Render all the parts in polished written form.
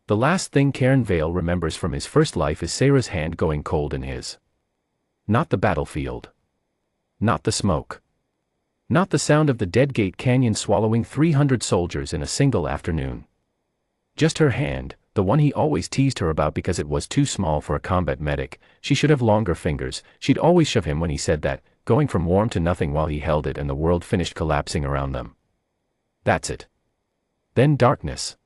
The last thing Karen Vale remembers from his first life is Sarah's hand going cold in his. Not the battlefield. Not the smoke. Not the sound of the Dead Gate Canyon swallowing 300 soldiers in a single afternoon. Just her hand, the one he always teased her about because it was too small for a combat medic. She should have longer fingers. She'd always shove him when he said that, going from warm to nothing while he held it and the world finished collapsing around them. That's it. Then darkness.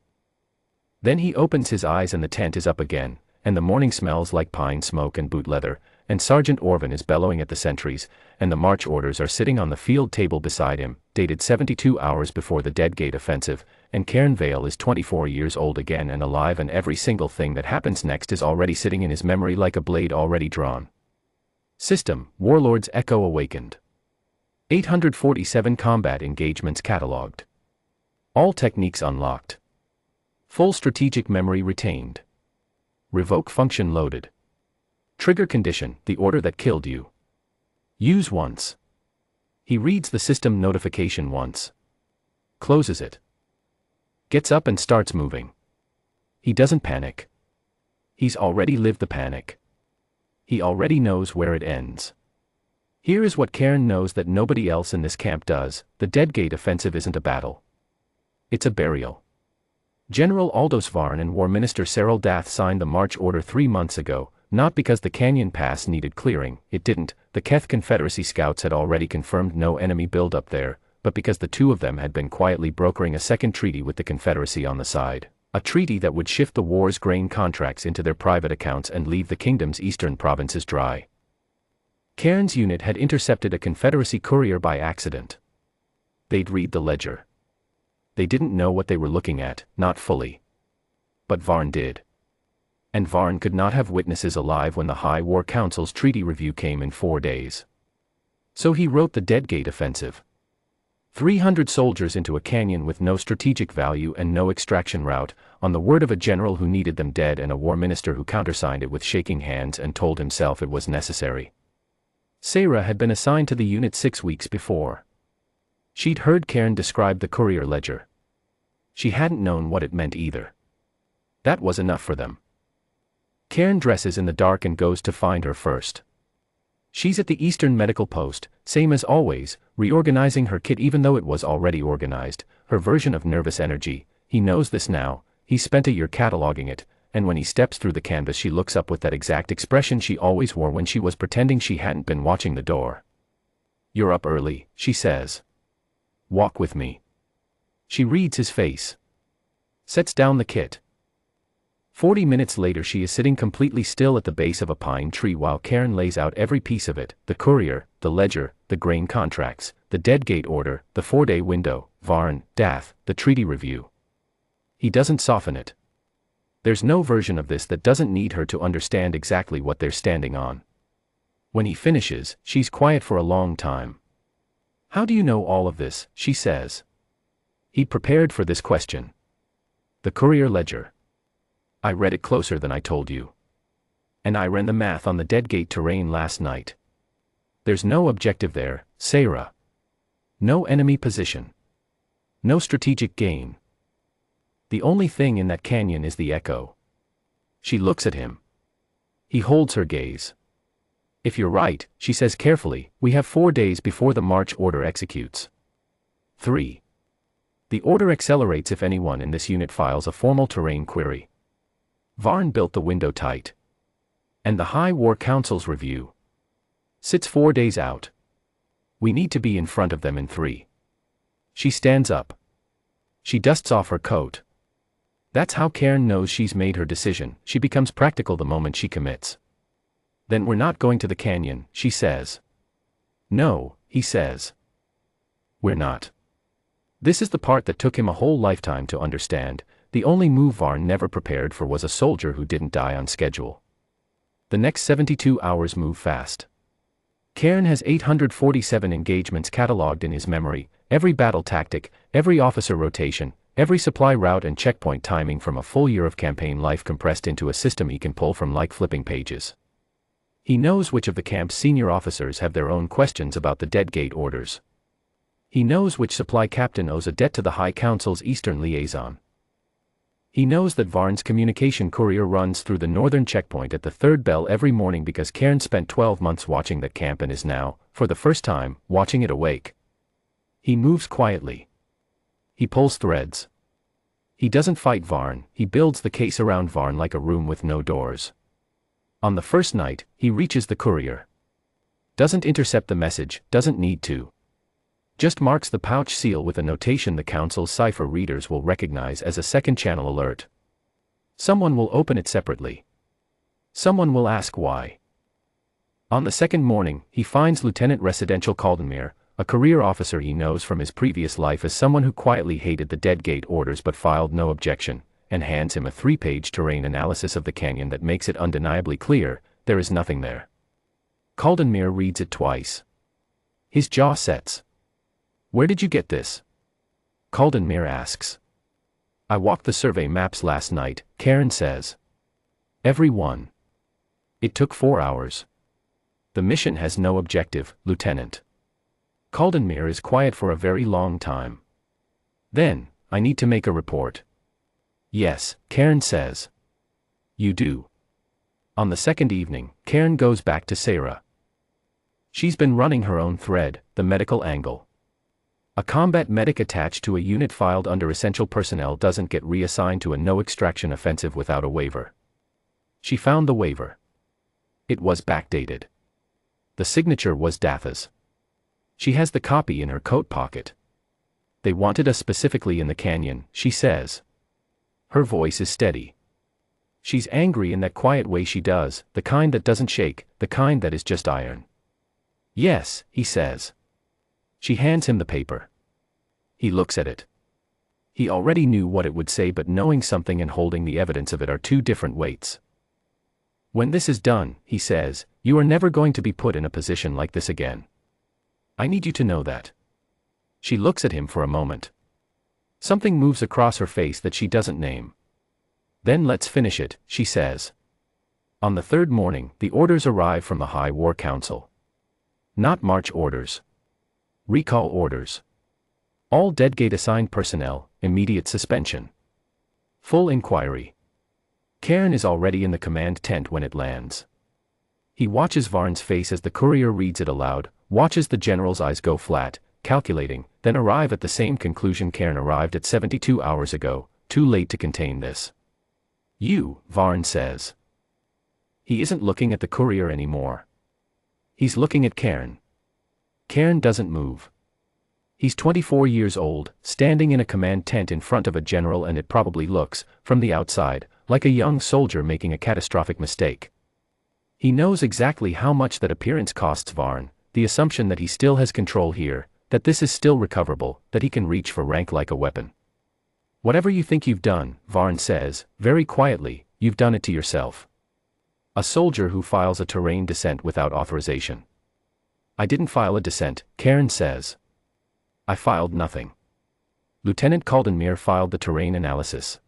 Then he opens his eyes and the tent is up again, and the morning smells like pine smoke and boot leather, and Sergeant Orvin is bellowing at the sentries, and the march orders are sitting on the field table beside him, dated 72 hours before the Dead Gate offensive, and Karen Vale is 24 years old again and alive, and every single thing that happens next is already sitting in his memory like a blade already drawn. System, Warlord's Echo awakened. 847 combat engagements catalogued. All techniques unlocked. Full strategic memory retained. Revoke function loaded. Trigger condition, the order that killed you. Use once. He reads the system notification once. Closes it. Gets up and starts moving. He doesn't panic. He's already lived the panic. He already knows where it ends. Here is what Karen knows that nobody else in this camp does: the Dead Gate offensive isn't a battle. It's a burial. General Aldous Varn and War Minister Cyril Dath signed the march order 3 months ago, not because the Canyon Pass needed clearing, it didn't, the Keth Confederacy scouts had already confirmed no enemy buildup there, but because the two of them had been quietly brokering a second treaty with the Confederacy on the side, a treaty that would shift the war's grain contracts into their private accounts and leave the kingdom's eastern provinces dry. Karen's unit had intercepted a Confederacy courier by accident. They'd read the ledger. They didn't know what they were looking at, not fully. But Varn did. And Varn could not have witnesses alive when the High War Council's treaty review came in 4 days. So he wrote the Dead Gate offensive. 300 soldiers into a canyon with no strategic value and no extraction route, on the word of a general who needed them dead and a war minister who countersigned it with shaking hands and told himself it was necessary. Sarah had been assigned to the unit 6 weeks before. She'd heard Karen describe the courier ledger. She hadn't known what it meant either. That was enough for them. Karen dresses in the dark and goes to find her first. She's at the Eastern Medical Post, same as always, reorganizing her kit even though it was already organized, her version of nervous energy. He knows this now, he's spent a year cataloging it, and when he steps through the canvas she looks up with that exact expression she always wore when she was pretending she hadn't been watching the door. "You're up early," she says. "Walk with me." She reads his face. Sets down the kit. 40 minutes later she is sitting completely still at the base of a pine tree while Karen lays out every piece of it: the courier, the ledger, the grain contracts, the Dead Gate order, the 4-day window, Varn, Dath, the treaty review. He doesn't soften it. There's no version of this that doesn't need her to understand exactly what they're standing on. When he finishes, she's quiet for a long time. "How do you know all of this?" she says. He prepared for this question. "The courier ledger. I read it closer than I told you. And I ran the math on the Dead Gate terrain last night. There's no objective there, Sarah. No enemy position. No strategic gain. The only thing in that canyon is the echo." She looks at him. He holds her gaze. "If you're right," she says carefully, "we have 4 days before the march order executes." 3. The order accelerates if anyone in this unit files a formal terrain query. Varn built the window tight. And the High War Council's review sits 4 days out. We need to be in front of them in 3. She stands up. She dusts off her coat. That's how Karen knows she's made her decision. She becomes practical the moment she commits. "Then we're not going to the canyon," she says. "No," he says. "We're not." This is the part that took him a whole lifetime to understand. The only move Varn never prepared for was a soldier who didn't die on schedule. The next 72 hours move fast. Karen has 847 engagements catalogued in his memory, every battle tactic, every officer rotation, every supply route and checkpoint timing from a full year of campaign life compressed into a system he can pull from like flipping pages. He knows which of the camp's senior officers have their own questions about the Dead Gate orders. He knows which supply captain owes a debt to the High Council's Eastern liaison. He knows that Varn's communication courier runs through the northern checkpoint at the third bell every morning because Cairn spent 12 months watching that camp and is now, for the first time, watching it awake. He moves quietly. He pulls threads. He doesn't fight Varn, he builds the case around Varn like a room with no doors. On the first night, he reaches the courier. Doesn't intercept the message, doesn't need to. Just marks the pouch seal with a notation the council's cipher readers will recognize as a second channel alert. Someone will open it separately. Someone will ask why. On the second morning, he finds Lieutenant Residential Caldenmere, a career officer he knows from his previous life as someone who quietly hated the Deadgate orders but filed no objection, and hands him a 3-page terrain analysis of the canyon that makes it undeniably clear, there is nothing there. Caldenmere reads it twice. His jaw sets. Where did you get this? Caldenmere asks. I walked the survey maps last night, Cairn says. Every one. It took 4 hours. The mission has no objective, Lieutenant. Caldenmere is quiet for a very long time. Then, I need to make a report. Yes, Cairn says. You do. On the second evening, Cairn goes back to Sarah. She's been running her own thread, the medical angle. A combat medic attached to a unit filed under essential personnel doesn't get reassigned to a no-extraction offensive without a waiver. She found the waiver. It was backdated. The signature was Datha's. She has the copy in her coat pocket. They wanted us specifically in the canyon, she says. Her voice is steady. She's angry in that quiet way she does, the kind that doesn't shake, the kind that is just iron. Yes, he says. She hands him the paper. He looks at it. He already knew what it would say, but knowing something and holding the evidence of it are two different weights. When this is done, he says, you are never going to be put in a position like this again. I need you to know that. She looks at him for a moment. Something moves across her face that she doesn't name. Then let's finish it, she says. On the third morning, the orders arrive from the High War Council. Not march orders. Recall orders. All Deadgate assigned personnel, immediate suspension. Full inquiry. Cairn is already in the command tent when it lands. He watches Varn's face as the courier reads it aloud, watches the general's eyes go flat, calculating, then arrive at the same conclusion Cairn arrived at 72 hours ago, too late to contain this. You, Varn says. He isn't looking at the courier anymore. He's looking at Cairn. Cairn doesn't move. He's 24 years old, standing in a command tent in front of a general, and it probably looks, from the outside, like a young soldier making a catastrophic mistake. He knows exactly how much that appearance costs Varn, the assumption that he still has control here, that this is still recoverable, that he can reach for rank like a weapon. Whatever you think you've done, Varn says, very quietly, you've done it to yourself. A soldier who files a terrain descent without authorization. I didn't file a descent, Cairn says. I filed nothing. Lieutenant Caldenmere filed the terrain analysis.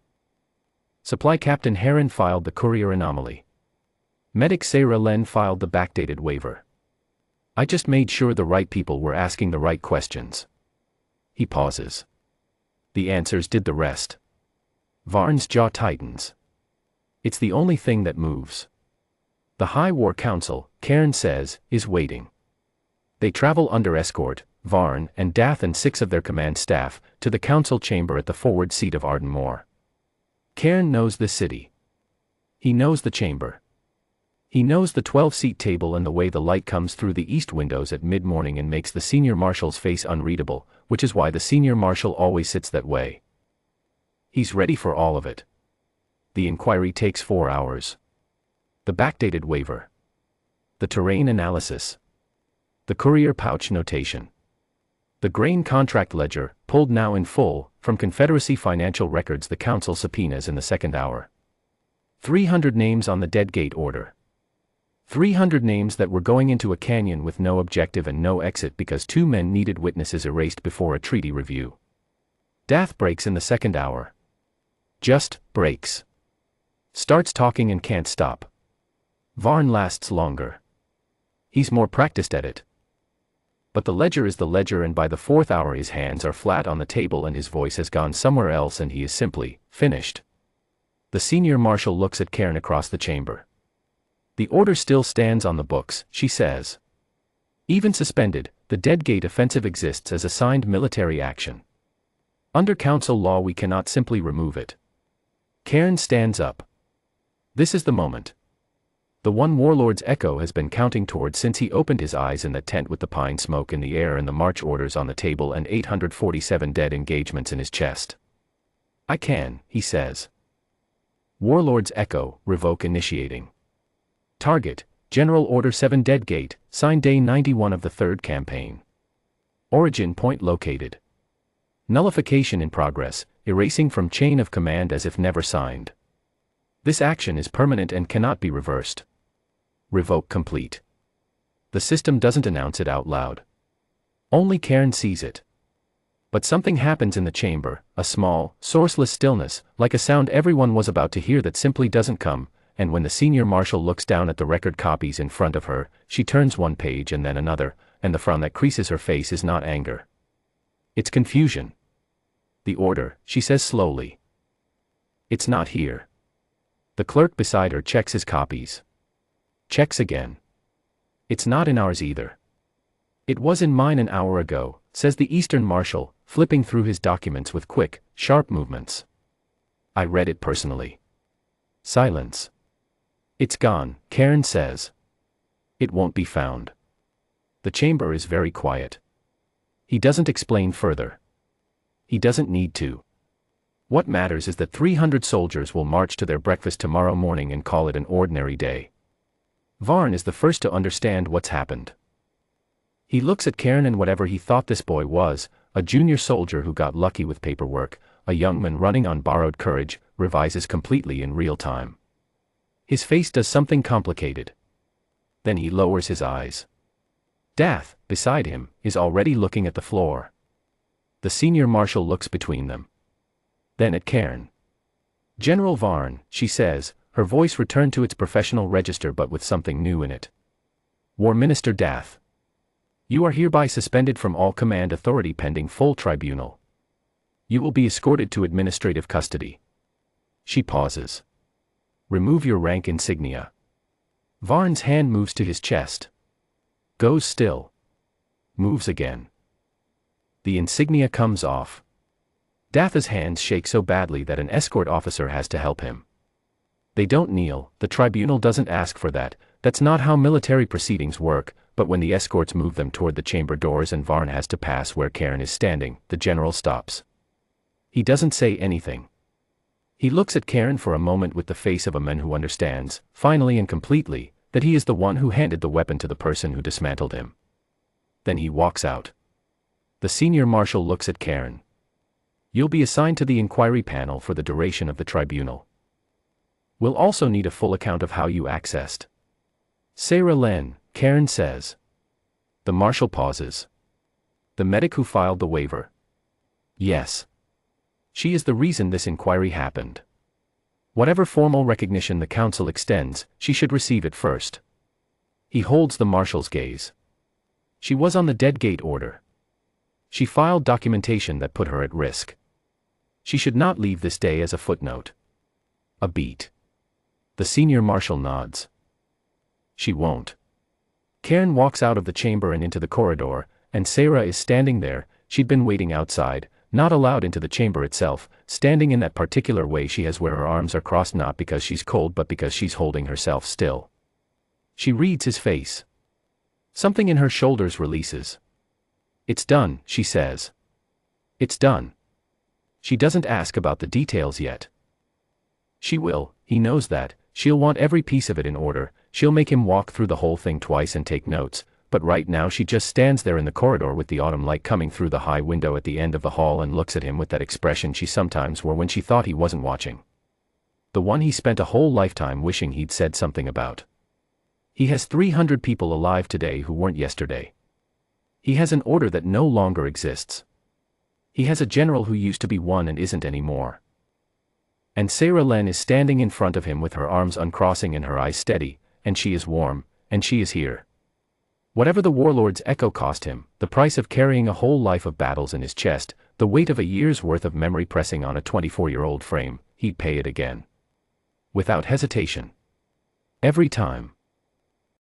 Supply Captain Heron filed the courier anomaly. Medic Sarah Len filed the backdated waiver. I just made sure the right people were asking the right questions. He pauses. The answers did the rest. Varn's jaw tightens. It's the only thing that moves. The High War Council, Cairn says, is waiting. They travel under escort, Varn and Dath and 6 of their command staff, to the council chamber at the forward seat of Ardenmoor. Cairn knows this city. He knows the chamber. He knows the 12-seat table and the way the light comes through the east windows at mid-morning and makes the senior marshal's face unreadable, which is why the senior marshal always sits that way. He's ready for all of it. The inquiry takes 4 hours. The backdated waiver. The terrain analysis. The courier pouch notation. The grain contract ledger, pulled now in full, from Confederacy financial records the council subpoenas in the second hour. 300 names on the Deadgate order. 300 names that were going into a canyon with no objective and no exit because 2 men needed witnesses erased before a treaty review. Dath breaks in the second hour. Just breaks. Starts talking and can't stop. Varn lasts longer. He's more practiced at it. But the ledger is the ledger, and by the 4th hour his hands are flat on the table and his voice has gone somewhere else and he is simply finished. The senior marshal looks at Karen across the chamber. The order still stands on the books, she says. Even suspended, the Deadgate offensive exists as a signed military action. Under council law we cannot simply remove it. Karen stands up. This is the moment. The one Warlord's echo has been counting toward since he opened his eyes in the tent with the pine smoke in the air and the march orders on the table and 847 dead engagements in his chest. I can, he says. Warlord's echo, revoke initiating. Target, General Order 7 Deadgate, signed day 91 of the 3rd campaign. Origin point located. Nullification in progress, erasing from chain of command as if never signed. This action is permanent and cannot be reversed. Revoke complete. The system doesn't announce it out loud. Only Karen sees it. But something happens in the chamber, a small, sourceless stillness, like a sound everyone was about to hear that simply doesn't come, and when the senior marshal looks down at the record copies in front of her, she turns one page and then another, and the frown that creases her face is not anger. It's confusion. The order, she says slowly. It's not here. The clerk beside her checks his copies. Checks again. It's not in ours either. It was in mine an hour ago, says the Eastern Marshal, flipping through his documents with quick, sharp movements. I read it personally. Silence. It's gone, Karen says. It won't be found. The chamber is very quiet. He doesn't explain further. He doesn't need to. What matters is that 300 soldiers will march to their breakfast tomorrow morning and call it an ordinary day. Varn is the first to understand what's happened. He looks at Karen and whatever he thought this boy was, a junior soldier who got lucky with paperwork, a young man running on borrowed courage, revises completely in real time. His face does something complicated. Then he lowers his eyes. Dath, beside him, is already looking at the floor. The senior marshal looks between them. Then at Karen. General Varn, she says, her voice returned to its professional register but with something new in it. War Minister Dath. You are hereby suspended from all command authority pending full tribunal. You will be escorted to administrative custody. She pauses. Remove your rank insignia. Varn's hand moves to his chest. Goes still. Moves again. The insignia comes off. Dath's hands shake so badly that an escort officer has to help him. They don't kneel, the tribunal doesn't ask for that, that's not how military proceedings work, but when the escorts move them toward the chamber doors and Varn has to pass where Karen is standing, the general stops. He doesn't say anything. He looks at Karen for a moment with the face of a man who understands, finally and completely, that he is the one who handed the weapon to the person who dismantled him. Then he walks out. The senior marshal looks at Karen. You'll be assigned to the inquiry panel for the duration of the tribunal. We'll also need a full account of how you accessed. Sarah Len, Karen says. The marshal pauses. The medic who filed the waiver. Yes. She is the reason this inquiry happened. Whatever formal recognition the council extends, she should receive it first. He holds the marshal's gaze. She was on the Deadgate order. She filed documentation that put her at risk. She should not leave this day as a footnote. A beat. The senior marshal nods. She won't. Karen walks out of the chamber and into the corridor, and Sarah is standing there. She'd been waiting outside, not allowed into the chamber itself, standing in that particular way she has where her arms are crossed not because she's cold but because she's holding herself still. She reads his face. Something in her shoulders releases. It's done, she says. It's done. She doesn't ask about the details yet. She will, he knows that, she'll want every piece of it in order, she'll make him walk through the whole thing twice and take notes, but right now she just stands there in the corridor with the autumn light coming through the high window at the end of the hall and looks at him with that expression she sometimes wore when she thought he wasn't watching. The one he spent a whole lifetime wishing he'd said something about. He has 300 people alive today who weren't yesterday. He has an order that no longer exists. He has a general who used to be one and isn't anymore. And Sarah Len is standing in front of him with her arms uncrossing and her eyes steady, and she is warm, and she is here. Whatever the Warlord's echo cost him, the price of carrying a whole life of battles in his chest, the weight of a year's worth of memory pressing on a 24-year-old frame, he'd pay it again. without hesitation. Every time.